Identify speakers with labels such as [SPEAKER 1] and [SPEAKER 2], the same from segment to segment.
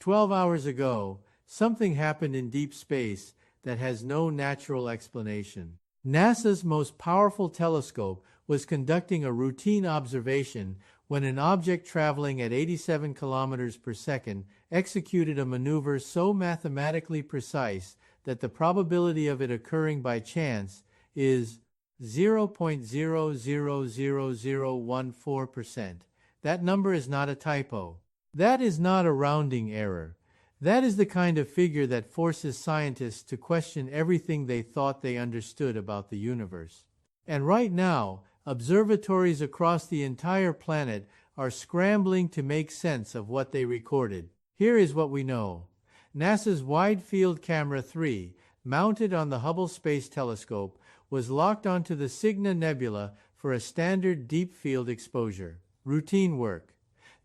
[SPEAKER 1] 12 hours ago, something happened in deep space that has no natural explanation. NASA's most powerful telescope was conducting a routine observation when an object traveling at 87 kilometers per second executed a maneuver so mathematically precise that the probability of it occurring by chance is 0.000014%. That number is not a typo. That is not a rounding error. That is the kind of figure that forces scientists to question everything they thought they understood about the universe. And right now, observatories across the entire planet are scrambling to make sense of what they recorded. Here is what we know. NASA's Wide Field Camera 3, mounted on the Hubble Space Telescope, was locked onto the Cygna Nebula for a standard deep field exposure. Routine work.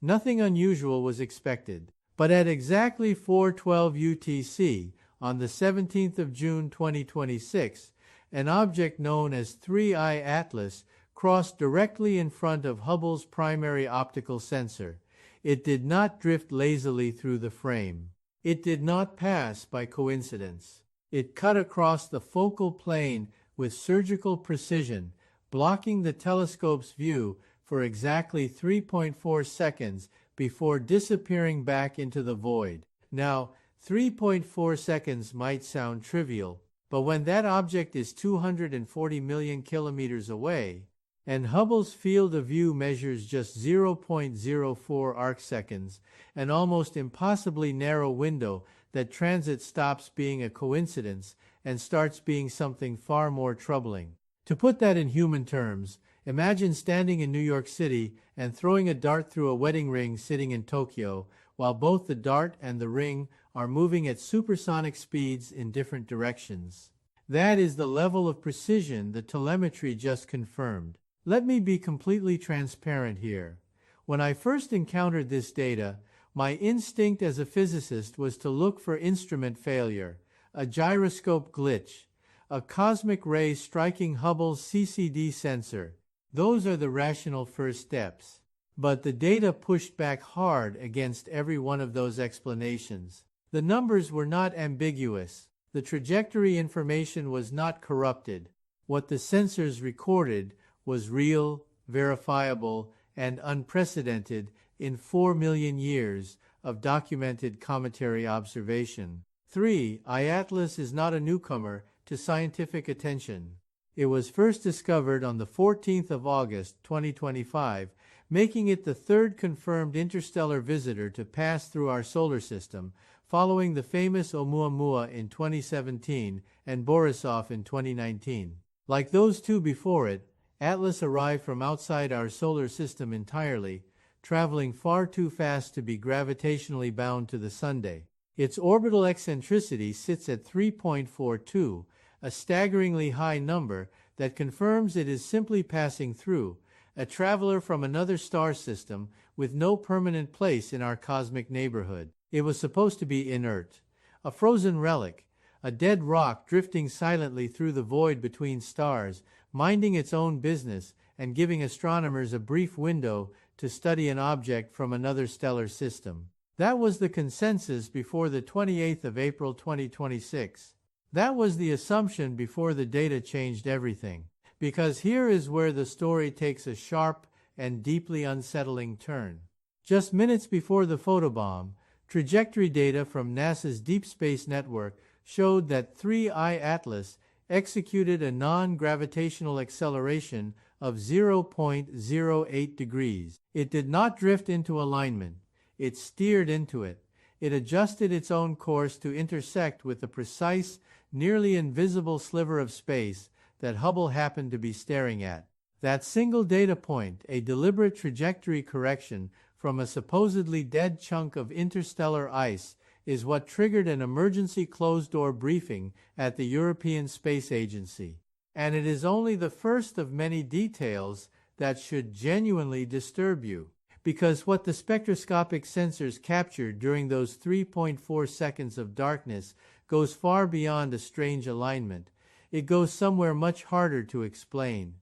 [SPEAKER 1] Nothing unusual was expected. But at exactly 4:12 UTC, on the 17th of June 2026, an object known as 3I Atlas crossed directly in front of Hubble's primary optical sensor. It did not drift lazily through the frame. It did not pass by coincidence. It cut across the focal plane with surgical precision, blocking the telescope's view for exactly 3.4 seconds before disappearing back into the void. Now, 3.4 seconds might sound trivial, but when that object is 240 million kilometers away, and Hubble's field of view measures just 0.04 arcseconds, an almost impossibly narrow window, that transit stops being a coincidence and starts being something far more troubling. To put that in human terms, imagine standing in New York City and throwing a dart through a wedding ring sitting in Tokyo, while both the dart and the ring are moving at supersonic speeds in different directions. That is the level of precision the telemetry just confirmed. Let me be completely transparent here. When I first encountered this data, my instinct as a physicist was to look for instrument failure, a gyroscope glitch, a cosmic ray striking Hubble's CCD sensor. Those are the rational first steps. But the data pushed back hard against every one of those explanations. The numbers were not ambiguous. The trajectory information was not corrupted. What the sensors recorded was real, verifiable, and unprecedented in 4 million years of documented cometary observation. 3. Atlas is not a newcomer to scientific attention. It was first discovered on the 14th of August, 2025, making it the third confirmed interstellar visitor to pass through our solar system, following the famous Oumuamua in 2017 and Borisov in 2019. Like those two before it, Atlas arrived from outside our solar system entirely, traveling far too fast to be gravitationally bound to the Sunday. Its orbital eccentricity sits at 3.42, a staggeringly high number that confirms it is simply passing through, a traveler from another star system with no permanent place in our cosmic neighborhood. It was supposed to be inert, a frozen relic, a dead rock drifting silently through the void between stars, minding its own business and giving astronomers a brief window to study an object from another stellar system. That was the consensus before the 28th of April 2026. That was the assumption before the data changed everything. Because here is where the story takes a sharp and deeply unsettling turn. Just minutes before the photobomb, trajectory data from NASA's Deep Space Network showed that 3I Atlas executed a non-gravitational acceleration of 0.08 degrees. It did not drift into alignment. It steered into it. It adjusted its own course to intersect with the precise, nearly invisible sliver of space that Hubble happened to be staring at. That single data point, a deliberate trajectory correction from a supposedly dead chunk of interstellar ice, is what triggered an emergency closed-door briefing at the European Space Agency. And it is only the first of many details that should genuinely disturb you. Because what the spectroscopic sensors captured during those 3.4 seconds of darkness goes far beyond a strange alignment. It goes somewhere much harder to explain.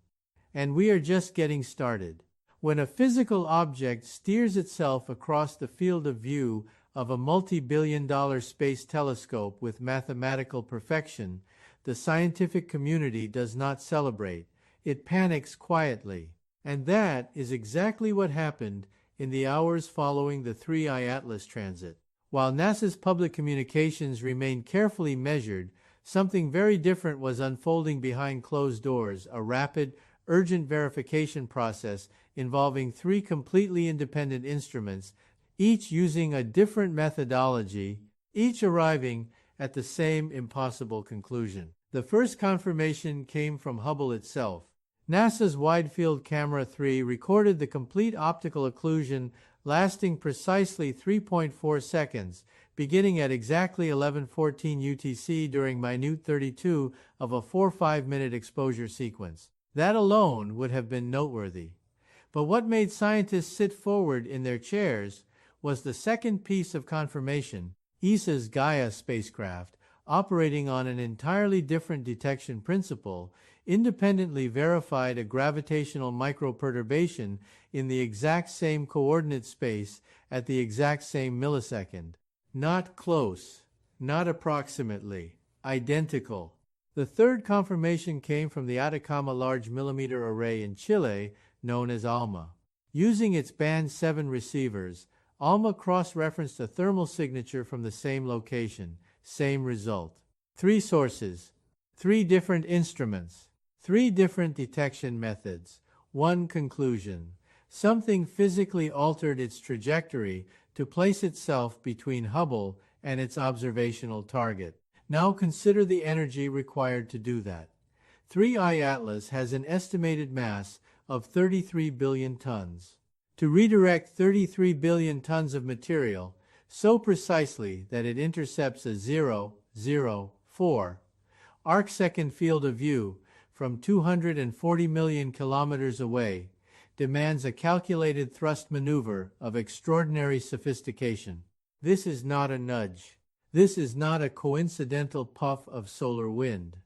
[SPEAKER 1] And we are just getting started. When a physical object steers itself across the field of view of a multi-billion-dollar space telescope with mathematical perfection, the scientific community does not celebrate. It panics quietly. And that is exactly what happened in the hours following the 3I Atlas transit. While NASA's public communications remained carefully measured, something very different was unfolding behind closed doors, a rapid, urgent verification process involving 3 completely independent instruments, each using a different methodology, each arriving at the same impossible conclusion. The first confirmation came from Hubble itself. NASA's Wide Field Camera 3 recorded the complete optical occlusion lasting precisely 3.4 seconds, beginning at exactly 11:14 UTC during minute 32 of a 4-5-minute exposure sequence. That alone would have been noteworthy. But what made scientists sit forward in their chairs was the second piece of confirmation. ESA's Gaia spacecraft, operating on an entirely different detection principle, independently verified a gravitational microperturbation in the exact same coordinate space at the exact same millisecond. Not close, not approximately, identical. The third confirmation came from the Atacama Large Millimeter Array in Chile, known as ALMA. Using its Band 7 receivers, ALMA cross-referenced a thermal signature from the same location, same result. 3 sources, 3 different instruments, 3 different detection methods, 1 conclusion. Something physically altered its trajectory to place itself between Hubble and its observational target. Now consider the energy required to do that. 3I Atlas has an estimated mass of 33 billion tons. To redirect 33 billion tons of material so precisely that it intercepts a 0.04 arcsecond field of view from 240 million kilometers away demands a calculated thrust maneuver of extraordinary sophistication. This is not a nudge. This is not a coincidental puff of solar wind.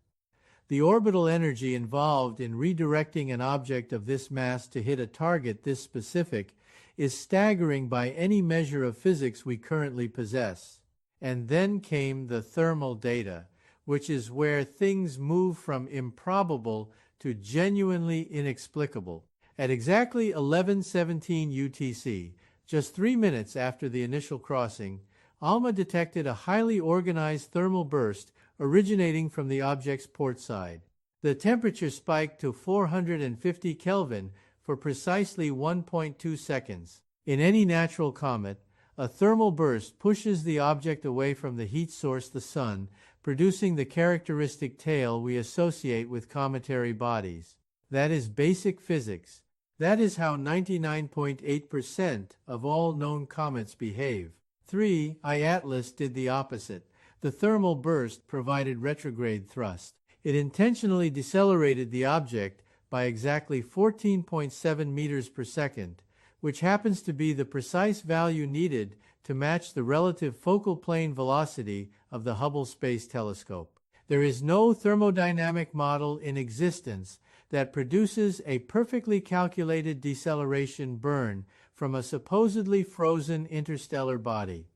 [SPEAKER 1] The orbital energy involved in redirecting an object of this mass to hit a target this specific is staggering by any measure of physics we currently possess. And then came the thermal data, which is where things move from improbable to genuinely inexplicable. At exactly 11:17 UTC, just 3 minutes after the initial crossing, ALMA detected a highly organized thermal burst originating from the object's port side. The temperature spiked to 450 Kelvin for precisely 1.2 seconds. In any natural comet, a thermal burst pushes the object away from the heat source, the sun, producing the characteristic tail we associate with cometary bodies. That is basic physics. That is how 99.8% of all known comets behave. 3I Atlas did the opposite. The thermal burst provided retrograde thrust. It intentionally decelerated the object by exactly 14.7 meters per second, which happens to be the precise value needed to match the relative focal plane velocity of the Hubble Space Telescope. There is no thermodynamic model in existence that produces a perfectly calculated deceleration burn from a supposedly frozen interstellar body.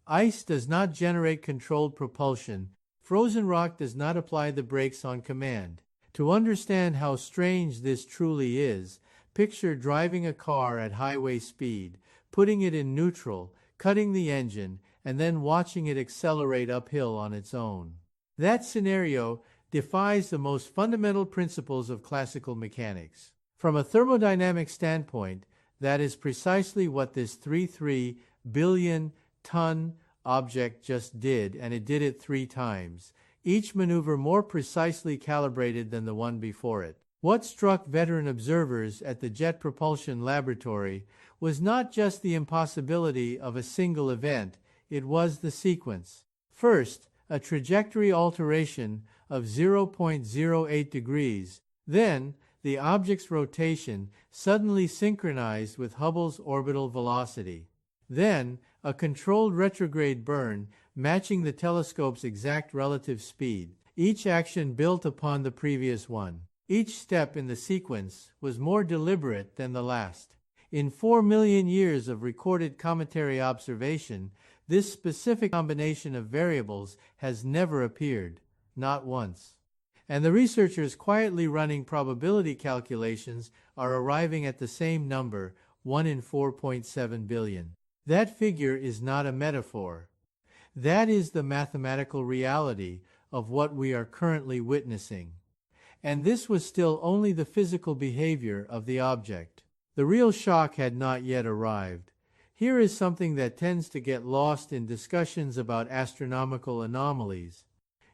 [SPEAKER 1] Ice does not generate controlled propulsion. Frozen rock does not apply the brakes on command. To understand how strange this truly is, picture driving a car at highway speed, putting it in neutral, cutting the engine, and then watching it accelerate uphill on its own. That scenario defies the most fundamental principles of classical mechanics. From a thermodynamic standpoint, that is precisely what this 33 billion ton object just did, and it did it 3 times, each maneuver more precisely calibrated than the one before it. What struck veteran observers at the Jet Propulsion Laboratory was not just the impossibility of a single event, it was the sequence. First, a trajectory alteration of 0.08 degrees, then the object's rotation suddenly synchronized with Hubble's orbital velocity. Then, a controlled retrograde burn matching the telescope's exact relative speed. Each action built upon the previous one. Each step in the sequence was more deliberate than the last. In 4 million years of recorded cometary observation, This specific combination of variables has never appeared, not once. And the researchers quietly running probability calculations are arriving at the same number, 1 in 4.7 billion. That figure is not a metaphor. That is the mathematical reality of what we are currently witnessing. And this was still only the physical behavior of the object. The real shock had not yet arrived. Here is something that tends to get lost in discussions about astronomical anomalies.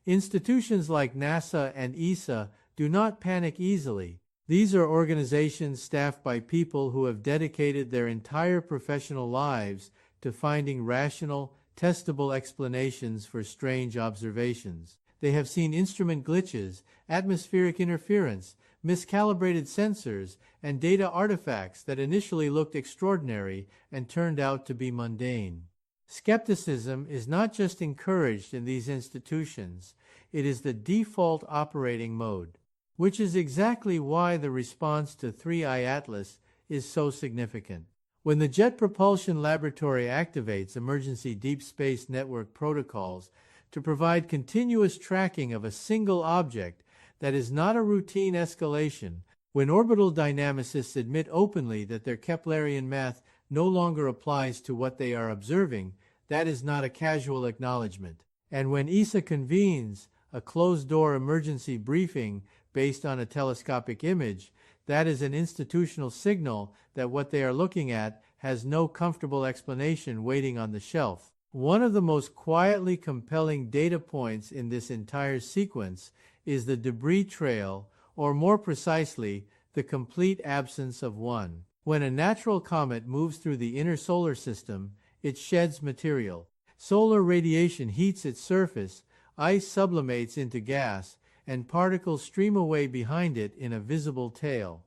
[SPEAKER 1] Institutions like NASA and ESA do not panic easily. These are organizations staffed by people who have dedicated their entire professional lives to finding rational, testable explanations for strange observations. They have seen instrument glitches, atmospheric interference, miscalibrated sensors, and data artifacts that initially looked extraordinary and turned out to be mundane. Skepticism is not just encouraged in these institutions, it is the default operating mode, which is exactly why the response to 3I Atlas is so significant. When the Jet Propulsion Laboratory activates emergency deep space network protocols to provide continuous tracking of a single object that is not a routine escalation, when orbital dynamicists admit openly that their Keplerian math no longer applies to what they are observing, that is not a casual acknowledgement. And when ESA convenes a closed-door emergency briefing based on a telescopic image, that is an institutional signal that what they are looking at has no comfortable explanation waiting on the shelf. One of the most quietly compelling data points in this entire sequence is the debris trail, or more precisely, the complete absence of one. When a natural comet moves through the inner solar system, it sheds material. Solar radiation heats its surface, ice sublimates into gas, and particles stream away behind it in a visible tail.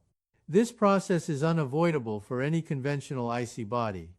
[SPEAKER 1] This process is unavoidable for any conventional icy body.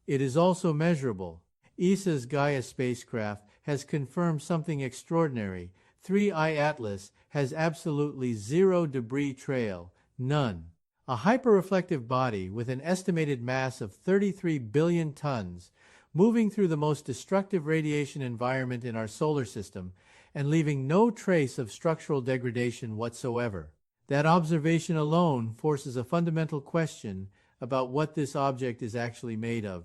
[SPEAKER 1] It is also measurable. ESA's Gaia spacecraft has confirmed something extraordinary. 3I Atlas has absolutely zero debris trail, none. A hyperreflective body with an estimated mass of 33 billion tons, moving through the most destructive radiation environment in our solar system and leaving no trace of structural degradation whatsoever. That observation alone forces a fundamental question about what this object is actually made of.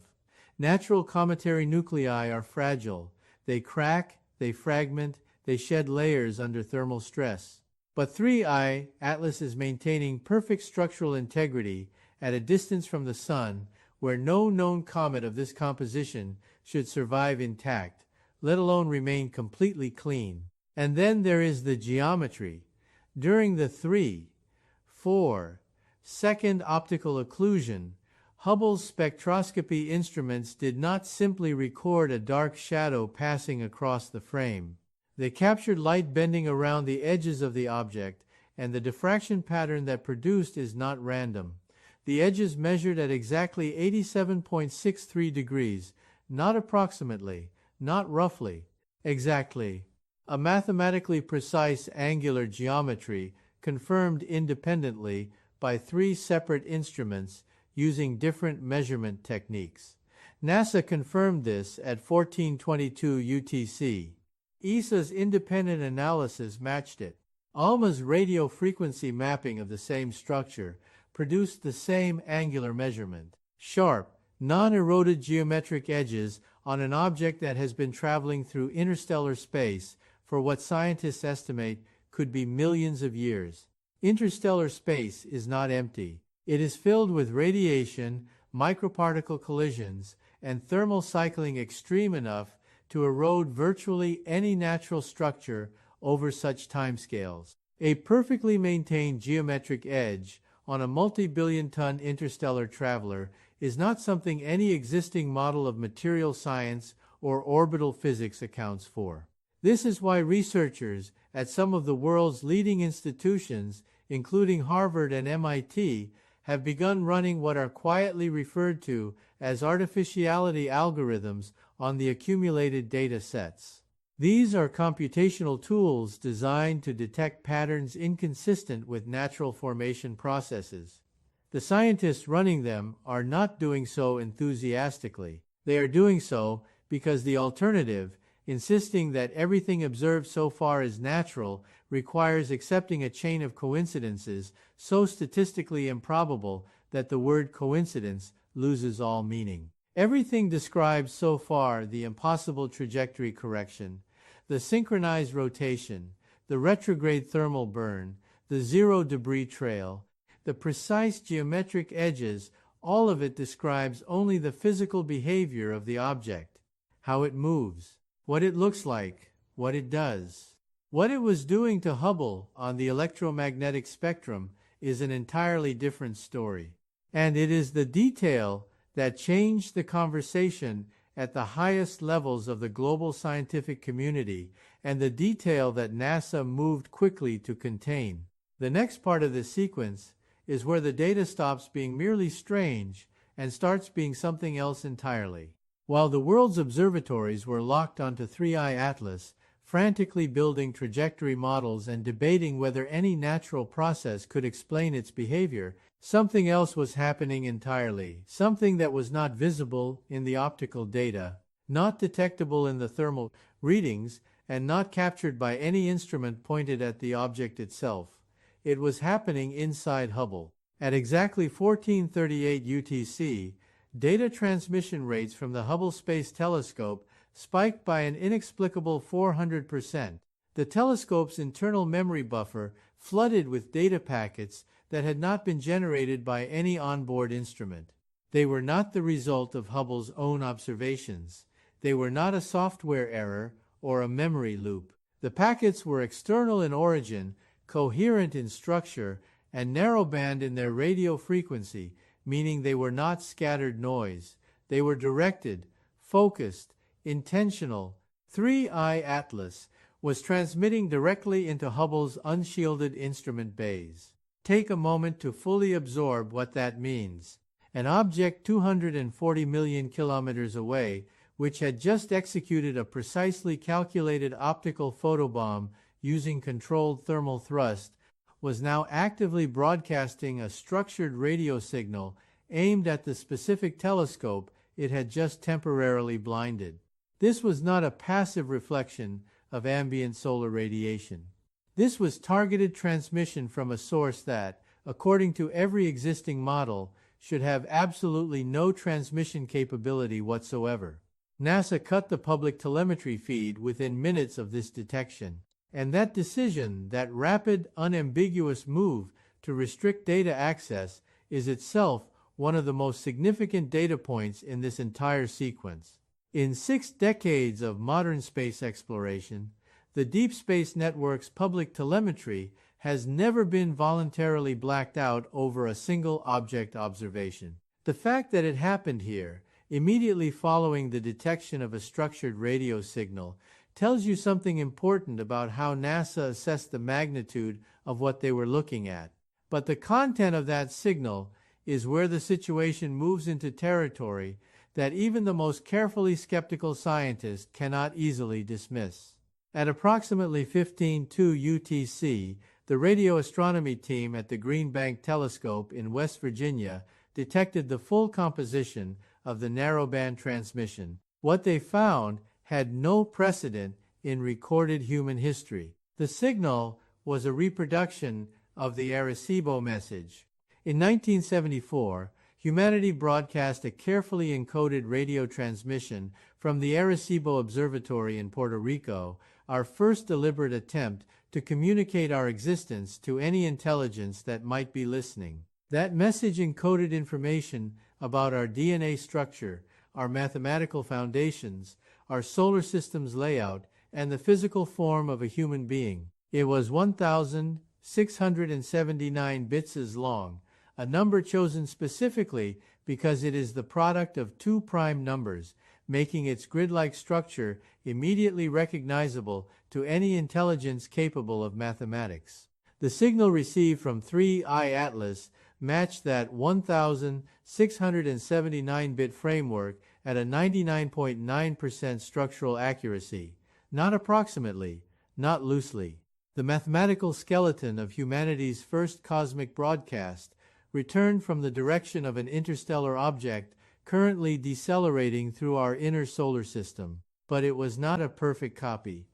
[SPEAKER 1] Natural cometary nuclei are fragile. They crack, they fragment, they shed layers under thermal stress. But 3I Atlas is maintaining perfect structural integrity at a distance from the Sun where no known comet of this composition should survive intact, let alone remain completely clean. And then there is the geometry. During the 3-4 second optical occlusion, Hubble's spectroscopy instruments did not simply record a dark shadow passing across the frame. They captured light bending around the edges of the object, and the diffraction pattern that produced is not random. The edges measured at exactly 87.63 degrees, not approximately, not roughly, exactly. A mathematically precise angular geometry confirmed independently by 3 separate instruments using different measurement techniques. NASA confirmed this at 1422 UTC. ESA's independent analysis matched it. ALMA's radio frequency mapping of the same structure produced the same angular measurement. Sharp, non-eroded geometric edges on an object that has been traveling through interstellar space for what scientists estimate could be millions of years. Interstellar space is not empty. It is filled with radiation, microparticle collisions, and thermal cycling extreme enough to erode virtually any natural structure over such timescales. A perfectly maintained geometric edge on a multi-billion-ton interstellar traveler is not something any existing model of material science or orbital physics accounts for. This is why researchers at some of the world's leading institutions, including Harvard and MIT, have begun running what are quietly referred to as artificiality algorithms on the accumulated data sets. These are computational tools designed to detect patterns inconsistent with natural formation processes. The scientists running them are not doing so enthusiastically. They are doing so because the alternative, insisting that everything observed so far is natural, requires accepting a chain of coincidences so statistically improbable that the word coincidence loses all meaning. Everything described so far, the impossible trajectory correction, the synchronized rotation, the retrograde thermal burn, the zero debris trail, the precise geometric edges, all of it describes only the physical behavior of the object, how it moves, what it looks like, what it does. What it was doing to Hubble on the electromagnetic spectrum is an entirely different story. And it is the detail that changed the conversation at the highest levels of the global scientific community, and the detail that NASA moved quickly to contain. The next part of this sequence is where the data stops being merely strange and starts being something else entirely. While the world's observatories were locked onto 3I Atlas, frantically building trajectory models and debating whether any natural process could explain its behavior, something else was happening entirely, something that was not visible in the optical data, not detectable in the thermal readings, and not captured by any instrument pointed at the object itself. It was happening inside Hubble. At exactly 1438 UTC, data transmission rates from the Hubble Space Telescope spiked by an inexplicable 400%. The telescope's internal memory buffer flooded with data packets that had not been generated by any onboard instrument. They were not the result of Hubble's own observations. They were not a software error or a memory loop. The packets were external in origin, coherent in structure, and narrowband in their radio frequency, meaning they were not scattered noise. They were directed, focused, intentional. 3I Atlas was transmitting directly into Hubble's unshielded instrument bays. Take a moment to fully absorb what that means. An object 240 million kilometers away, which had just executed a precisely calculated optical photobomb using controlled thermal thrust, was now actively broadcasting a structured radio signal aimed at the specific telescope it had just temporarily blinded. This was not a passive reflection of ambient solar radiation. This was targeted transmission from a source that, according to every existing model, should have absolutely no transmission capability whatsoever. NASA cut the public telemetry feed within minutes of this detection. And that decision, that rapid, unambiguous move to restrict data access, is itself one of the most significant data points in this entire sequence. In 6 decades of modern space exploration, the Deep Space Network's public telemetry has never been voluntarily blacked out over a single object observation. The fact that it happened here, immediately following the detection of a structured radio signal, tells you something important about how NASA assessed the magnitude of what they were looking at. But the content of that signal is where the situation moves into territory that even the most carefully skeptical scientist cannot easily dismiss. At approximately 15:02 UTC, the radio astronomy team at the Green Bank Telescope in West Virginia detected the full composition of the narrowband transmission. What they found had no precedent in recorded human history. The signal was a reproduction of the Arecibo message. In 1974, humanity broadcast a carefully encoded radio transmission from the Arecibo Observatory in Puerto Rico, our first deliberate attempt to communicate our existence to any intelligence that might be listening. That message encoded information about our DNA structure, our mathematical foundations, our solar system's layout, and the physical form of a human being. It was 1,679 bits long, a number chosen specifically because it is the product of 2 prime numbers, making its grid-like structure immediately recognizable to any intelligence capable of mathematics. The signal received from 3I Atlas matched that 1,679-bit framework at a 99.9% structural accuracy, not approximately, not loosely. The mathematical skeleton of humanity's first cosmic broadcast returned from the direction of an interstellar object currently decelerating through our inner solar system. But it was not a perfect copy.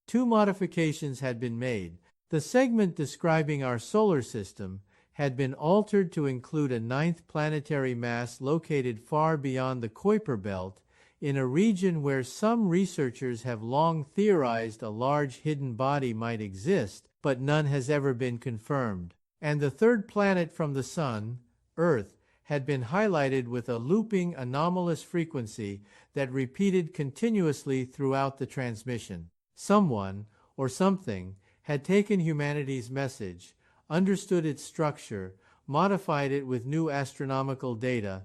[SPEAKER 1] Two modifications had been made. The segment describing our solar system had been altered to include a ninth planetary mass located far beyond the Kuiper belt, in a region where some researchers have long theorized a large hidden body might exist, but none has ever been confirmed. And the third planet from the Sun, Earth, had been highlighted with a looping anomalous frequency that repeated continuously throughout the transmission. Someone, or something, had taken humanity's message, understood its structure, modified it with new astronomical data,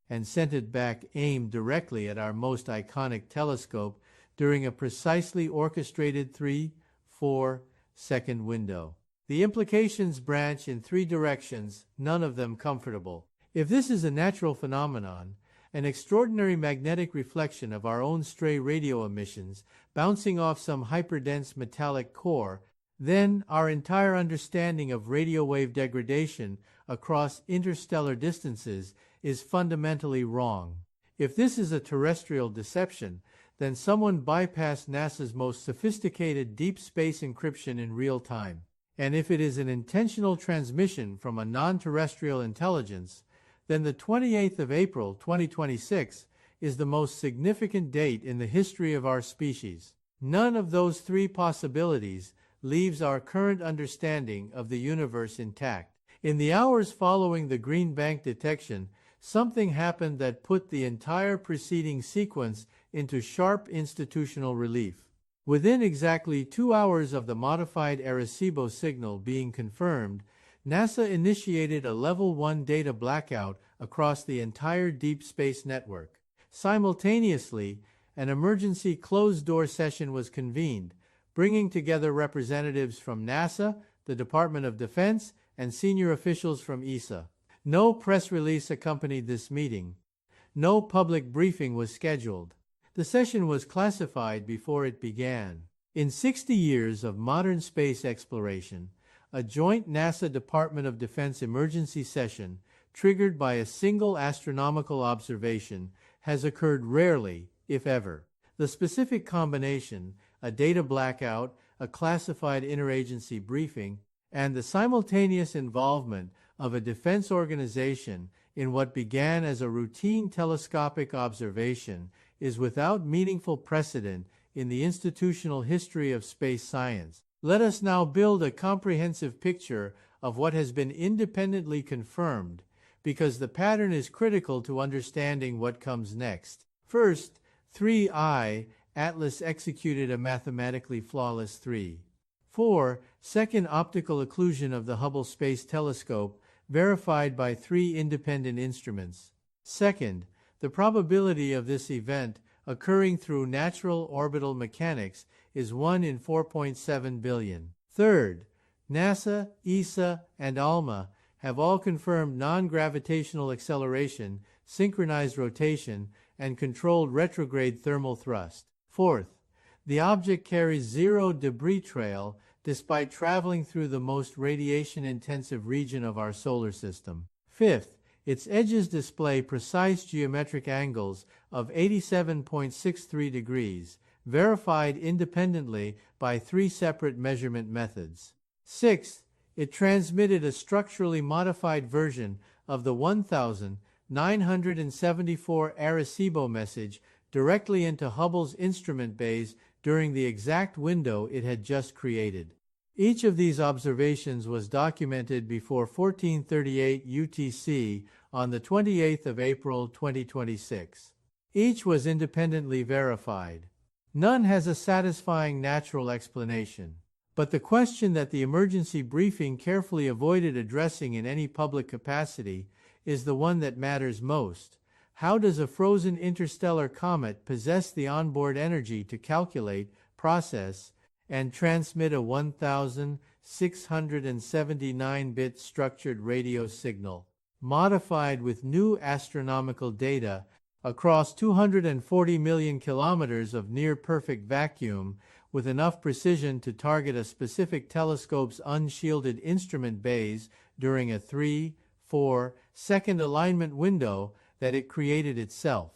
[SPEAKER 1] and sent it back aimed directly at our most iconic telescope during a precisely orchestrated 3-4 second window. The implications branch in three directions, none of them comfortable. If this is a natural phenomenon, an extraordinary magnetic reflection of our own stray radio emissions bouncing off some hyperdense metallic core, then our entire understanding of radio wave degradation across interstellar distances is fundamentally wrong. If this is a terrestrial deception, then someone bypassed NASA's most sophisticated deep space encryption in real time. And if it is an intentional transmission from a non-terrestrial intelligence, then the 28th of April 2026 is the most significant date in the history of our species. None of those three possibilities leaves our current understanding of the universe intact. In the hours following the Green Bank detection, something happened that put the entire preceding sequence into sharp institutional relief. Within exactly 2 hours of the modified Arecibo signal being confirmed, NASA initiated a Level 1 data blackout across the entire deep space network. Simultaneously, an emergency closed-door session was convened, bringing together representatives from NASA, the Department of Defense, and senior officials from ESA. No press release accompanied this meeting. No public briefing was scheduled. The session was classified before it began. In 60 years of modern space exploration, a joint NASA Department of Defense emergency session, triggered by a single astronomical observation, has occurred rarely, if ever. The specific combination, a data blackout, a classified interagency briefing, and the simultaneous involvement of a defense organization in what began as a routine telescopic observation, is without meaningful precedent in the institutional history of space science. Let us now build a comprehensive picture of what has been independently confirmed, because the pattern is critical to understanding what comes next. First, 3I, Atlas executed a mathematically flawless 3-4 second optical occlusion of the Hubble Space Telescope, verified by 3 independent instruments. Second, the probability of this event occurring through natural orbital mechanics is 1 in 4.7 billion. Third, NASA, ESA, and ALMA have all confirmed non-gravitational acceleration, synchronized rotation, and controlled retrograde thermal thrust. Fourth, the object carries zero debris trail despite traveling through the most radiation-intensive region of our solar system. Fifth, its edges display precise geometric angles of 87.63 degrees, verified independently by 3 separate measurement methods. Sixth, it transmitted a structurally modified version of the 1974 Arecibo message directly into Hubble's instrument bays during the exact window it had just created. Each of these observations was documented before 1438 UTC on the 28th of April 2026. Each was independently verified. None has a satisfying natural explanation. But the question that the emergency briefing carefully avoided addressing in any public capacity is the one that matters most. How does a frozen interstellar comet possess the onboard energy to calculate, process, and transmit a 1,679-bit structured radio signal, modified with new astronomical data, across 240 million kilometers of near-perfect vacuum, with enough precision to target a specific telescope's unshielded instrument bays during a 3-4 second alignment window that it created itself.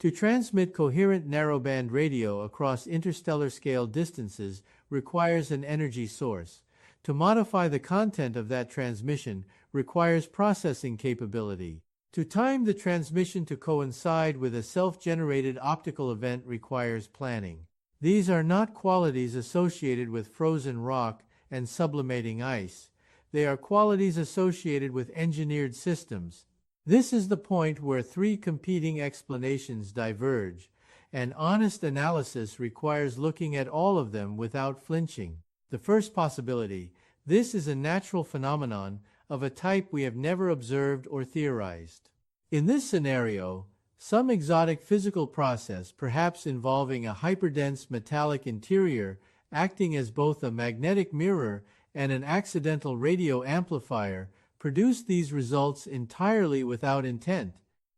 [SPEAKER 1] To transmit coherent narrowband radio across interstellar scale distances requires an energy source. To modify the content of that transmission requires processing capability. To time the transmission to coincide with a self-generated optical event requires planning. These are not qualities associated with frozen rock and sublimating ice. They are qualities associated with engineered systems. This is the point where three competing explanations diverge, and honest analysis requires looking at all of them without flinching. The first possibility: this is a natural phenomenon of a type we have never observed or theorized. In this scenario, some exotic physical process, perhaps involving a hyperdense metallic interior acting as both a magnetic mirror and an accidental radio amplifier, produced these results entirely without intent.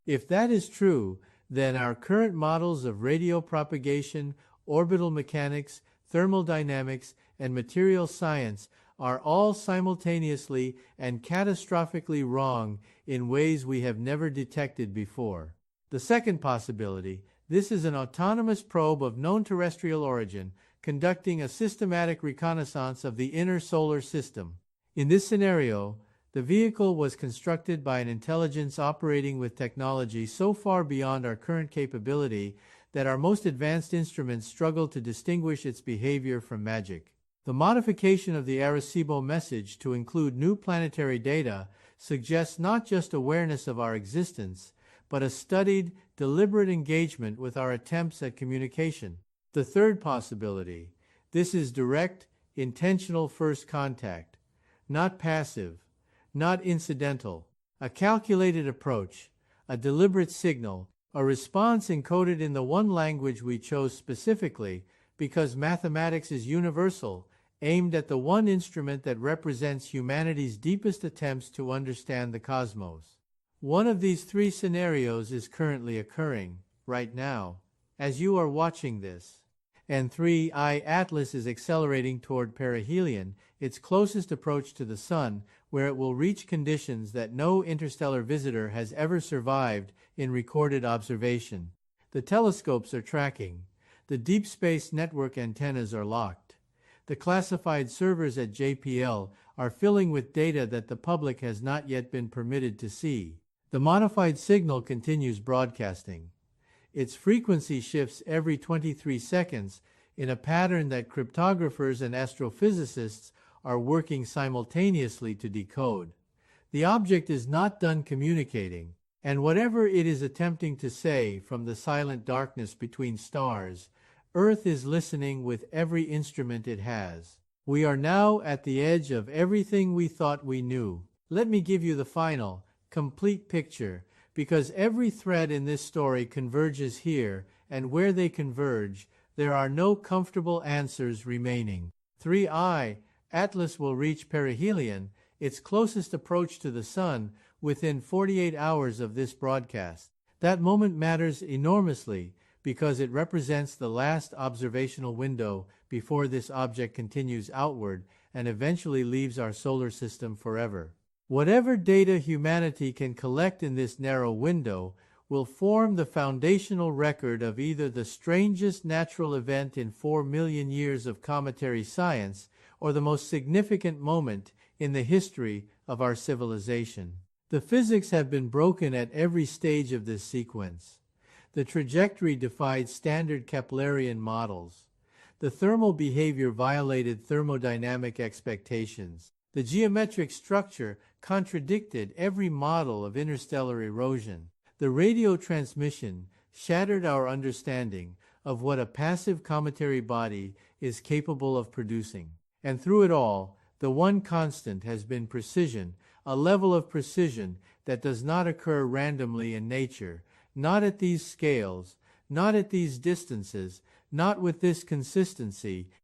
[SPEAKER 1] If that is true, then our current models of radio propagation, orbital mechanics, thermodynamics, and material science are all simultaneously and catastrophically wrong in ways we have never detected before. The second possibility: this is an autonomous probe of known terrestrial origin, conducting a systematic reconnaissance of the inner solar system. In this scenario, the vehicle was constructed by an intelligence operating with technology so far beyond our current capability that our most advanced instruments struggle to distinguish its behavior from magic. The modification of the Arecibo message to include new planetary data suggests not just awareness of our existence, but a studied, deliberate engagement with our attempts at communication. The third possibility: this is direct, intentional first contact, not passive, not incidental, a calculated approach, a deliberate signal, a response encoded in the one language we chose specifically because mathematics is universal, aimed at the one instrument that represents humanity's deepest attempts to understand the cosmos. One of these three scenarios is currently occurring, right now, as you are watching this. And 3I Atlas is accelerating toward perihelion, its closest approach to the Sun, where it will reach conditions that no interstellar visitor has ever survived in recorded observation. The telescopes are tracking. The Deep Space Network antennas are locked. The classified servers at JPL are filling with data that the public has not yet been permitted to see. The modified signal continues broadcasting. Its frequency shifts every 23 seconds in a pattern that cryptographers and astrophysicists are working simultaneously to decode. The object is not done communicating, and whatever it is attempting to say from the silent darkness between stars, Earth is listening with every instrument it has. We are now at the edge of everything we thought we knew. Let me give you the final, complete picture, because every thread in this story converges here, and where they converge, there are no comfortable answers remaining. 3I Atlas will reach perihelion, its closest approach to the Sun, within 48 hours of this broadcast. That moment matters enormously because it represents the last observational window before this object continues outward and eventually leaves our solar system forever. Whatever data humanity can collect in this narrow window will form the foundational record of either the strangest natural event in 4 million years of cometary science or the most significant moment in the history of our civilization. The physics have been broken at every stage of this sequence. The trajectory defied standard Keplerian models. The thermal behavior violated thermodynamic expectations. The geometric structure contradicted every model of interstellar erosion. The radio transmission shattered our understanding of what a passive cometary body is capable of producing. And through it all, the one constant has been precision, a level of precision that does not occur randomly in nature, not at these scales, not at these distances, not with this consistency,